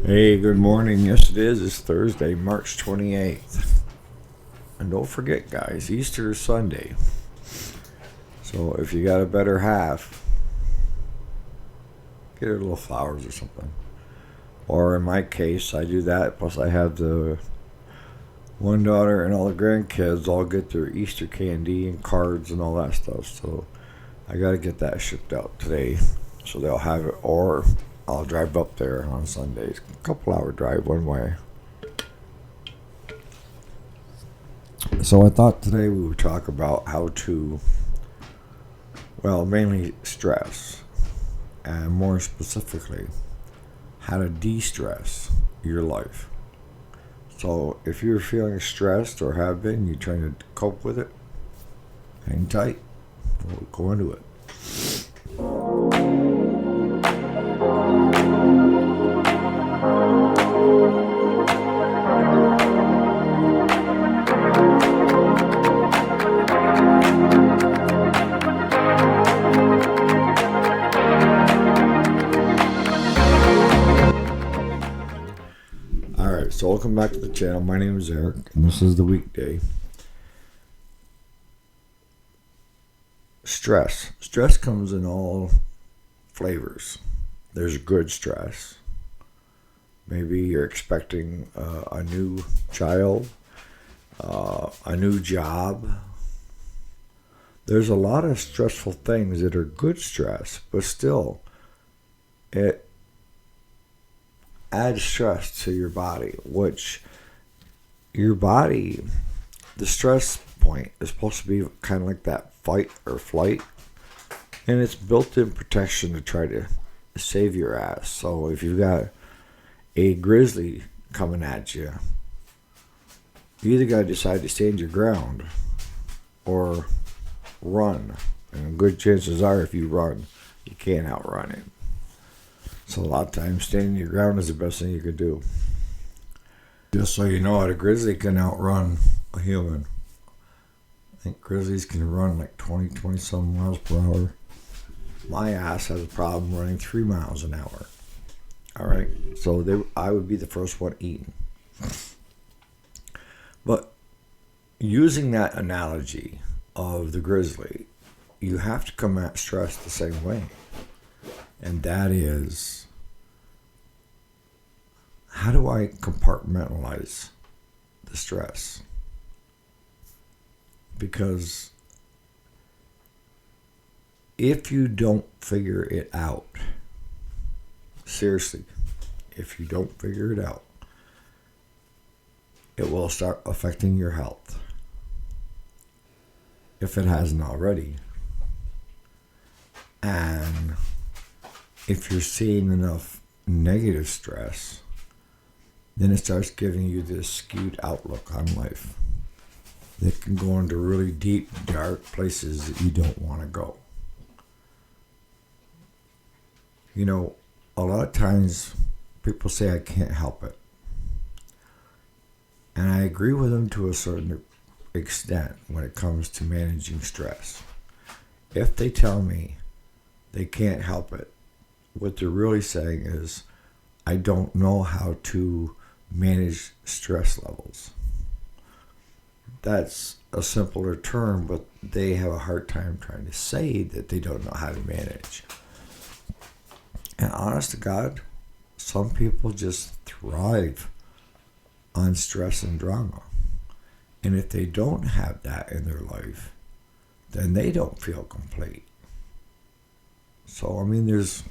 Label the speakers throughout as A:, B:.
A: Hey, good morning. Yes, it is. It's Thursday, March 28th. And don't forget, guys, Easter is Sunday. So if you got a better half, get her little flowers or something. Or in my case, I do that. Plus, I have the one daughter and all the grandkids all get their Easter candy and cards and all that stuff. So I got to get that shipped out today. So they'll have it. Or I'll drive up there on Sundays. A couple hour drive one way. So I thought today we would talk about how to, mainly stress, and more specifically, how to de-stress your life. So if you're feeling stressed or have been, you're trying to cope with it, hang tight. We'll go into it. Alright, so welcome back to the channel. My name is Eric, and this is the weekday. Stress. Stress comes in all flavors. There's good stress. Maybe you're expecting a new child, a new job. There's a lot of stressful things that are good stress, but still, it adds stress to your body, which your body, the stress point is supposed to be kind of like that fight or flight, and it's built-in protection to try to save your ass. So if you've got a grizzly coming at you, you either got to decide to stand your ground or run, and good chances are if you run, you can't outrun it. So a lot of times standing your ground is the best thing you could do. Just so you know, a grizzly can outrun a human. I think grizzlies can run like 20 some miles per hour. My ass has a problem running 3 miles an hour. Alright, so I would be the first one eaten. But using that analogy of the grizzly, you have to come at stress the same way. And that is, how do I compartmentalize the stress? Because if you don't figure it out, seriously, if you don't figure it out, it will start affecting your health. If it hasn't already. And if you're seeing enough negative stress, then it starts giving you this skewed outlook on life that can go into really deep, dark places that you don't want to go. You know, a lot of times people say I can't help it. And I agree with them to a certain extent when it comes to managing stress. If they tell me they can't help it, what they're really saying is, I don't know how to manage stress levels. That's a simpler term, but they have a hard time trying to say that they don't know how to manage. And honest to God, some people just thrive on stress and drama. And if they don't have that in their life, then they don't feel complete. So, I mean, there's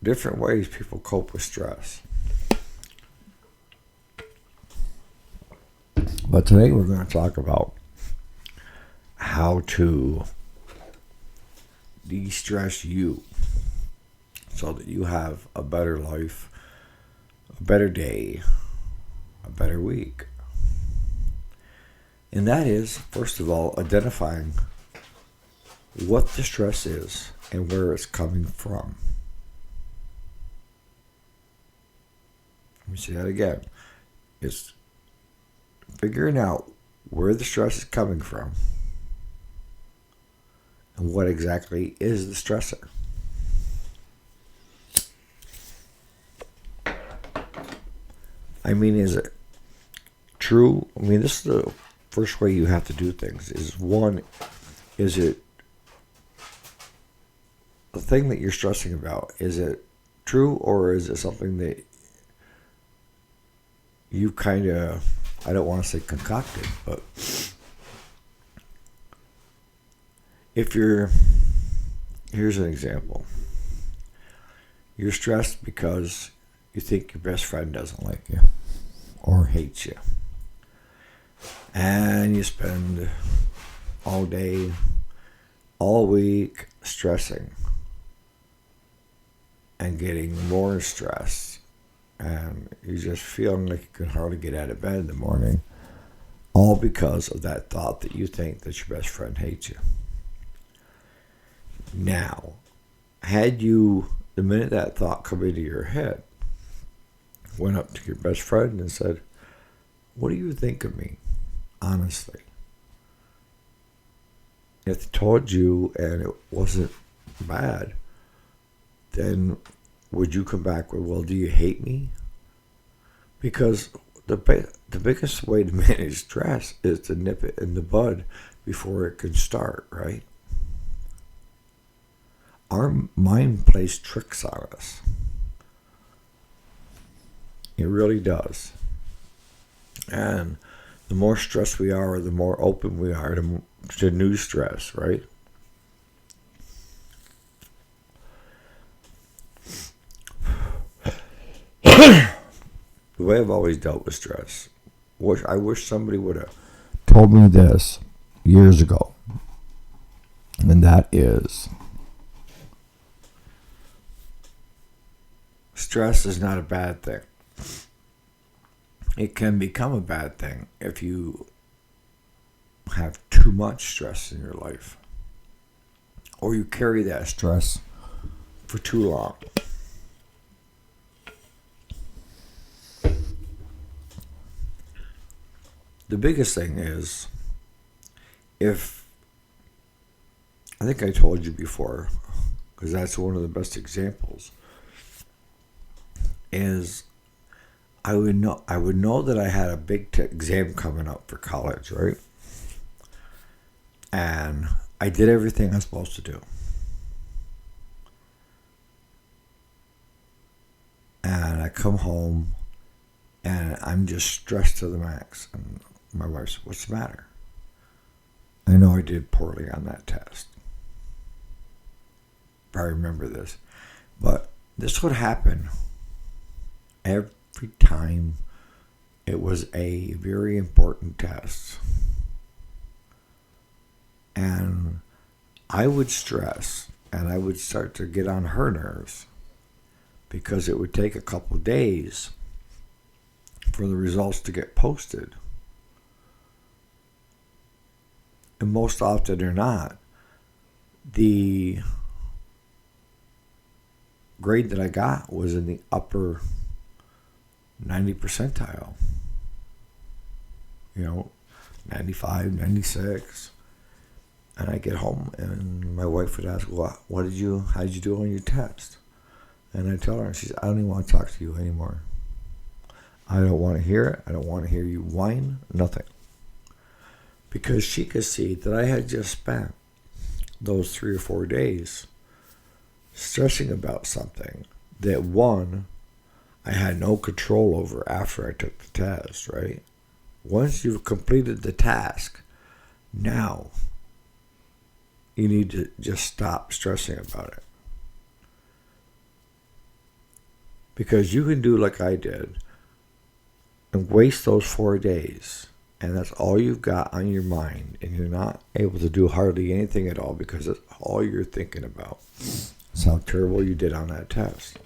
A: different ways people cope with stress. But today we're going to talk about how to de-stress you so that you have a better life, a better day, a better week. And that is, first of all, identifying what the stress is and where it's coming from. Let me say that again. It's figuring out where the stress is coming from and what exactly is the stressor. I mean, is it true? I mean, this is the first way you have to do things. Is one, is it the thing that you're stressing about? Is it true, or is it something that you kind of, I don't want to say concocted, but if you're, here's an example. You're stressed because you think your best friend doesn't like you or hates you. And you spend all day, all week stressing and getting more stressed. And you're just feeling like you can hardly get out of bed in the morning. All because of that thought that you think that your best friend hates you. Now, had you, the minute that thought come into your head, went up to your best friend and said, what do you think of me, honestly? If they told you and it wasn't bad, then would you come back with, well, do you hate me? Because the biggest way to manage stress is to nip it in the bud before it can start, right? Our mind plays tricks on us. It really does. And the more stressed we are, the more open we are to new stress, right? The way I've always dealt with stress, I wish somebody would have told me this years ago. And that is, stress is not a bad thing. It can become a bad thing if you have too much stress in your life, or you carry that stress for too long. The biggest thing is, if, I think I told you before, because that's one of the best examples, is I would know that I had a big exam coming up for college, right? And I did everything I was supposed to do. And I come home and I'm just stressed to the max. And my wife said, what's the matter? I know I did poorly on that test. I remember this. But this would happen every time it was a very important test. And I would stress and I would start to get on her nerves because it would take a couple days for the results to get posted. And most often or not, the grade that I got was in the upper 90 percentile. 95, 96. And I get home and my wife would ask, well, how did you do on your test? And I tell her, and she says, I don't even want to talk to you anymore. I don't want to hear it. I don't want to hear you whine, nothing. Because she could see that I had just spent those 3 or 4 days stressing about something that, one, I had no control over after I took the test, right? Once you've completed the task, now you need to just stop stressing about it. Because you can do like I did and waste those 4 days, and that's all you've got on your mind, and you're not able to do hardly anything at all because it's all you're thinking about. It's how terrible you did on that test.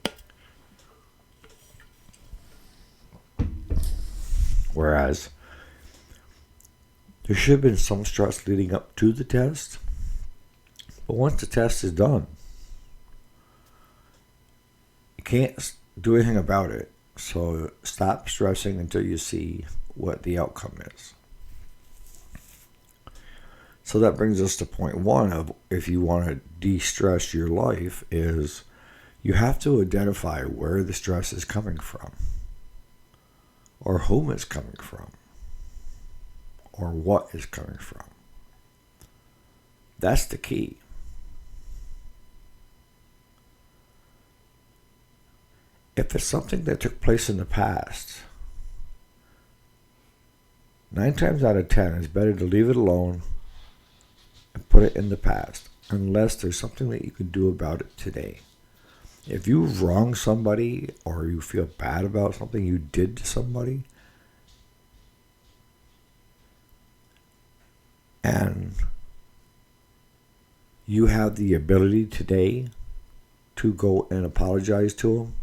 A: Whereas there should have been some stress leading up to the test, but once the test is done, you can't do anything about it. So stop stressing until you see what the outcome is. So that brings us to point one of, if you want to de-stress your life, is you have to identify where the stress is coming from. or whom it's coming from, or what is coming from. That's the key. If it's something that took place in the past, 9 times out of 10, it's better to leave it alone and put it in the past, unless there's something that you can do about it today. If you've wronged somebody or you feel bad about something you did to somebody, and you have the ability today to go and apologize to them,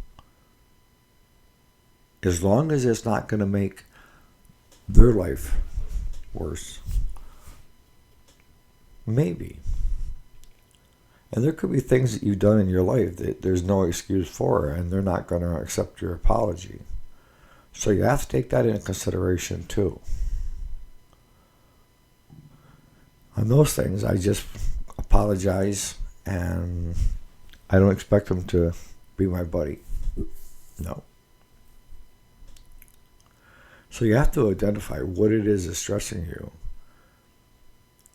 A: as long as it's not going to make their life worse, maybe. And there could be things that you've done in your life that there's no excuse for, and they're not going to accept your apology. So you have to take that into consideration too. On those things, I just apologize, and I don't expect them to be my buddy. No. So you have to identify what it is that's stressing you.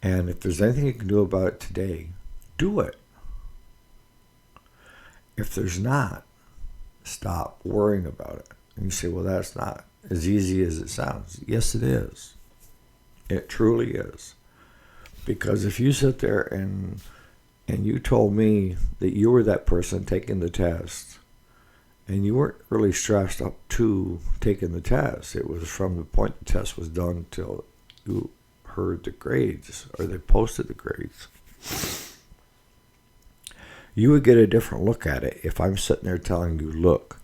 A: And if there's anything you can do about it today, do it. If there's not, stop worrying about it. And you say, well, that's not as easy as it sounds. Yes, it is. It truly is. Because if you sit there and you told me that you were that person taking the test, and you weren't really stressed up to taking the test, it was from the point the test was done till you heard the grades, or they posted the grades, you would get a different look at it if I'm sitting there telling you, look,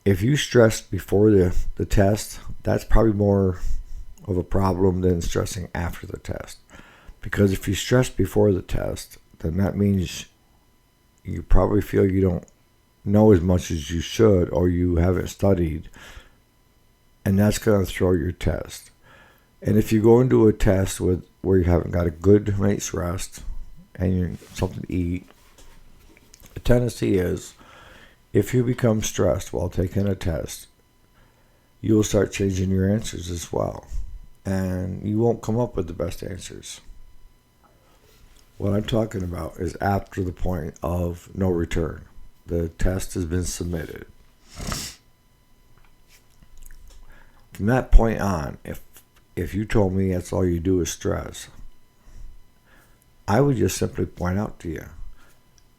A: if you stressed before the test, that's probably more of a problem than stressing after the test. Because if you stress before the test, then that means you probably feel you don't know as much as you should, or you haven't studied, and that's going to throw your test. And if you go into a test where you haven't got a good night's rest and you something to eat, the tendency is, if you become stressed while taking a test, you will start changing your answers as well, and you won't come up with the best answers. What I'm talking about is after the point of no return. The test has been submitted. From that point on, if you told me that's all you do is stress, I would just simply point out to you,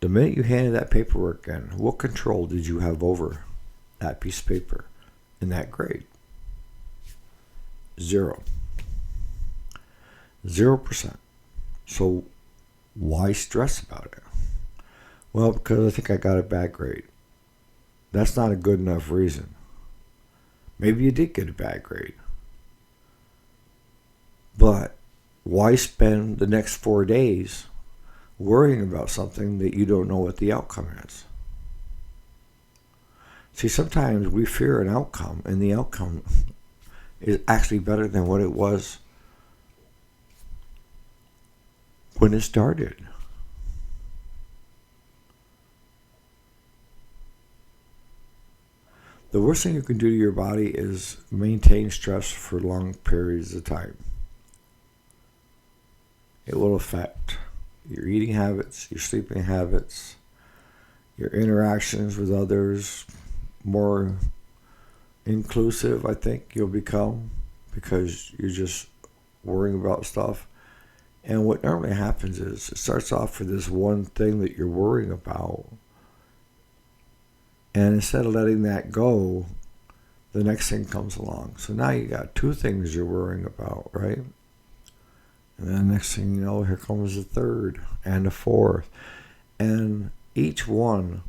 A: the minute you handed that paperwork in, what control did you have over that piece of paper in that grade? 0. 0%. So why stress about it? Well, because I think I got a bad grade. That's not a good enough reason. Maybe you did get a bad grade. But why spend the next 4 days worrying about something that you don't know what the outcome is? See, sometimes we fear an outcome, and the outcome is actually better than what it was when it started. The worst thing you can do to your body is maintain stress for long periods of time. It will affect your eating habits, your sleeping habits, your interactions with others. More inclusive, I think you'll become, because you're just worrying about stuff. And what normally happens is it starts off for this one thing that you're worrying about. And instead of letting that go, the next thing comes along. So now you got 2 things you're worrying about, right? And then the next thing you know, here comes the 3rd and the 4th. And each one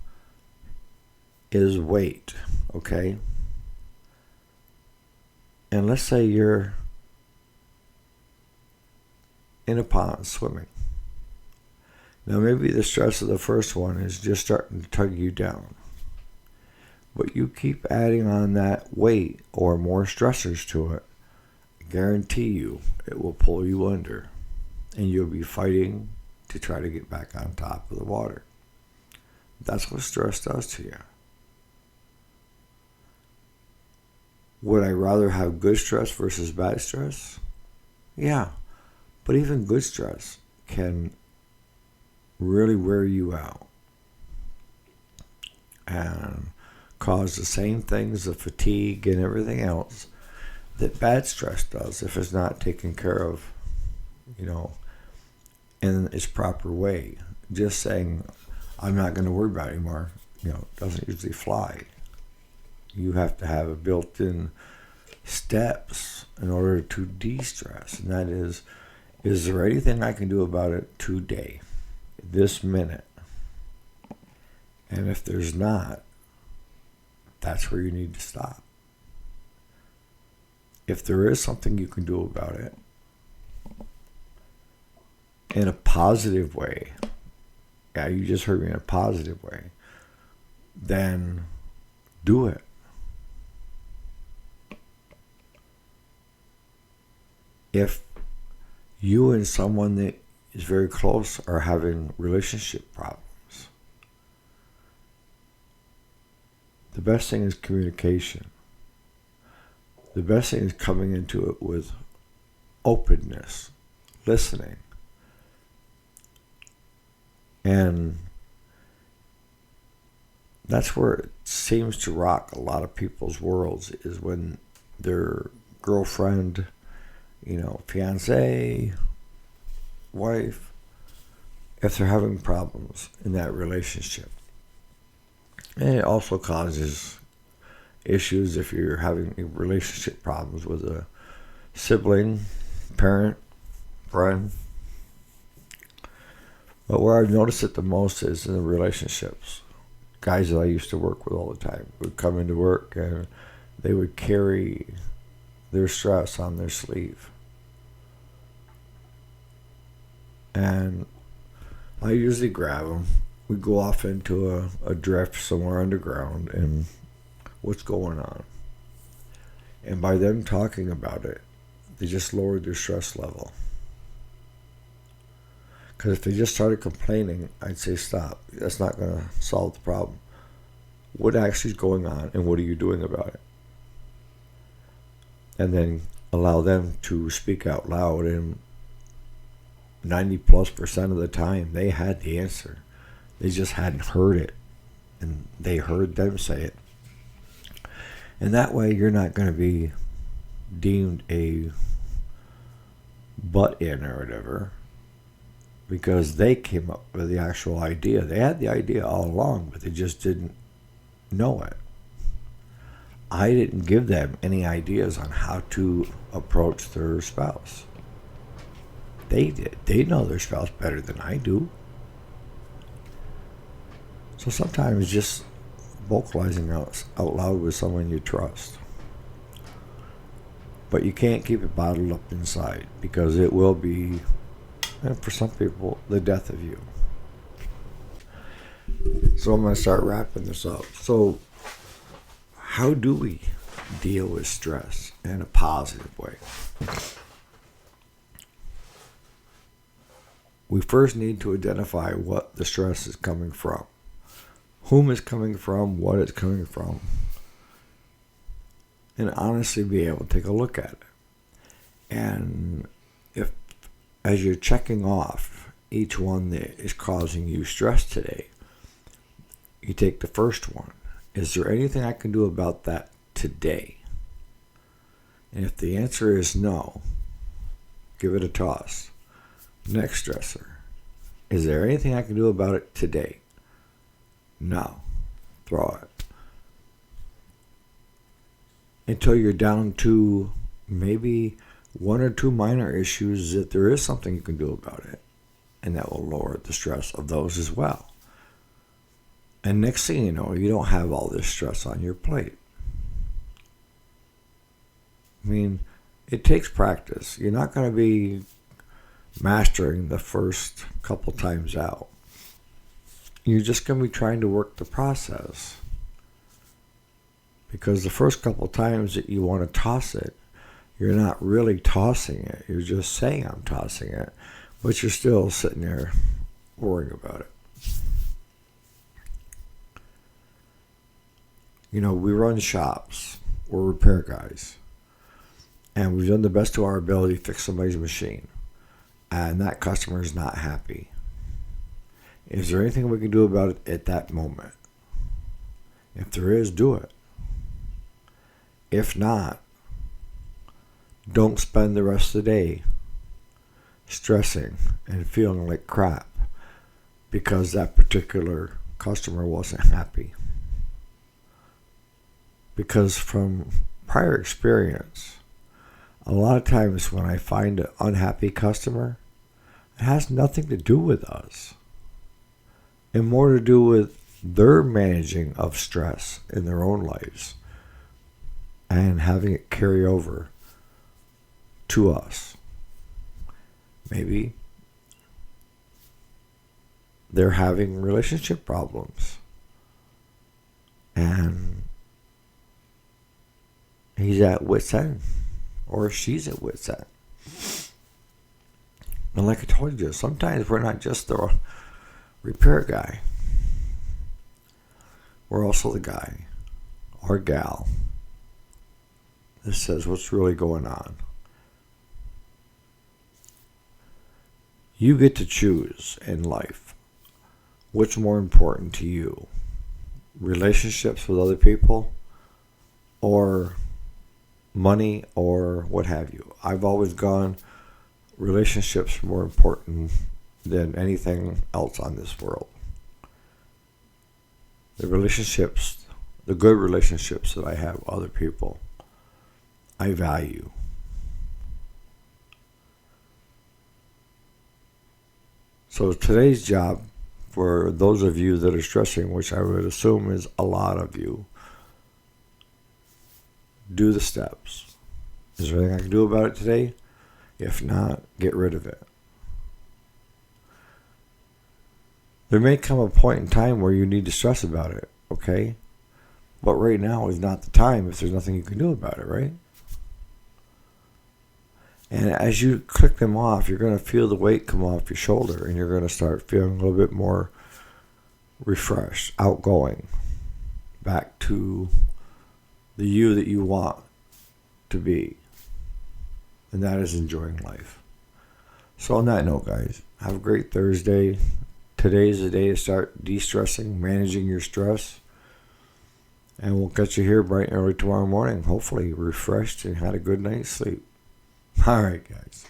A: is weight, okay? And let's say you're in a pond swimming. Now maybe the stress of the first one is just starting to tug you down. But you keep adding on that weight or more stressors to it, I guarantee you it will pull you under. And you'll be fighting to try to get back on top of the water. That's what stress does to you. Would I rather have good stress versus bad stress? Yeah, but even good stress can really wear you out and cause the same things, the fatigue and everything else, that bad stress does if it's not taken care of, in its proper way. Just saying, I'm not going to worry about it anymore, doesn't usually fly. You have to have a built-in steps in order to de-stress, and that is there anything I can do about it today, this minute? And if there's not, that's where you need to stop. If there is something you can do about it in a positive way, yeah, you just heard me, in a positive way, then do it. If you and someone that is very close are having relationship problems, the best thing is communication. The best thing is coming into it with openness, listening. And that's where it seems to rock a lot of people's worlds, is when their girlfriend, fiance, wife, if they're having problems in that relationship. And it also causes issues if you're having relationship problems with a sibling, parent, friend. But where I've noticed it the most is in the relationships. Guys that I used to work with all the time would come into work and they would carry their stress on their sleeve. And I usually grab them. We go off into a drift somewhere underground, and what's going on? And by them talking about it, they just lowered their stress level. Because if they just started complaining, I'd say stop. That's not going to solve the problem. What actually is going on, and what are you doing about it? And then allow them to speak out loud, and 90+% of the time they had the answer. They just hadn't heard it, and they heard them say it. And that way you're not going to be deemed a butt-in or whatever, because they came up with the actual idea. They had the idea all along, but they just didn't know it. I didn't give them any ideas on how to approach their spouse. They did. They know their spouse better than I do. So sometimes just vocalizing out loud with someone you trust. But you can't keep it bottled up inside, because it will be, and for some people, the death of you. So I'm going to start wrapping this up. So how do we deal with stress in a positive way? We first need to identify what the stress is coming from, whom it's coming from, what it's coming from, and honestly be able to take a look at it. And if, as you're checking off each one that is causing you stress today, you take the first one. Is there anything I can do about that today? And if the answer is no, give it a toss. Next stressor. Is there anything I can do about it today? No. Throw it. Until you're down to maybe one or two minor issues that there is something you can do about it. And that will lower the stress of those as well. And next thing you know, you don't have all this stress on your plate. I mean, it takes practice. You're not going to be mastering the first couple times out. You're just going to be trying to work the process. Because the first couple times that you want to toss it, you're not really tossing it. You're just saying I'm tossing it. But you're still sitting there worrying about it. We run shops. we're repair guys. And we've done the best to our ability to fix somebody's machine. And that customer is not happy. Is there anything we can do about it at that moment? If there is, do it. If not, don't spend the rest of the day stressing and feeling like crap because that particular customer wasn't happy. Because from prior experience, a lot of times when I find an unhappy customer, it has nothing to do with us and more to do with their managing of stress in their own lives and having it carry over to us. Maybe they're having relationship problems and he's at wit's end or she's at wit's end. And like I told you, sometimes we're not just the repair guy. We're also the guy or gal that says what's really going on. You get to choose in life what's more important to you. Relationships with other people or money or what have you. I've always gone relationships more important than anything else on this world. The relationships, the good relationships that I have with other people, I value. So today's job, for those of you that are stressing, which I would assume is a lot of you, do the steps. Is there anything I can do about it today? If not, get rid of it. There may come a point in time where you need to stress about it, okay? But right now is not the time if there's nothing you can do about it, right? And as you click them off, you're going to feel the weight come off your shoulder and you're going to start feeling a little bit more refreshed, outgoing, back to the you that you want to be. And that is enjoying life. So on that note, guys, have a great Thursday. Today's the day to start de-stressing, managing your stress. And we'll catch you here bright and early tomorrow morning, hopefully refreshed and had a good night's sleep. All right, guys.